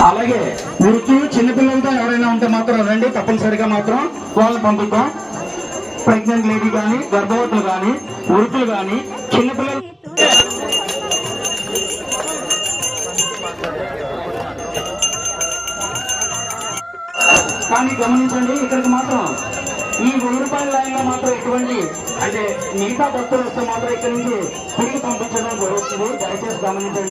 అలాగే వృత్తులు చిన్నపిల్లలతో ఎవరైనా ఉంటే మాత్రం రండి, తప్పనిసరిగా మాత్రం వాళ్ళని పంపిద్దాం. ప్రెగ్నెంట్ లేడీ కానీ, గర్భవతులు కానీ, వృత్తులు కానీ, చిన్నపిల్లలు కానీ గమనించండి, ఇక్కడికి మాత్రం ఈ 1000 రూపాయల లైన్ లో మాత్రం ఎటువంటి అంటే మిగతా భక్తులు వస్తే మాత్రం ఇక్కడి నుంచి తిరిగి పంపించడం జరుగుతుంది. దయచేసి గమనించండి.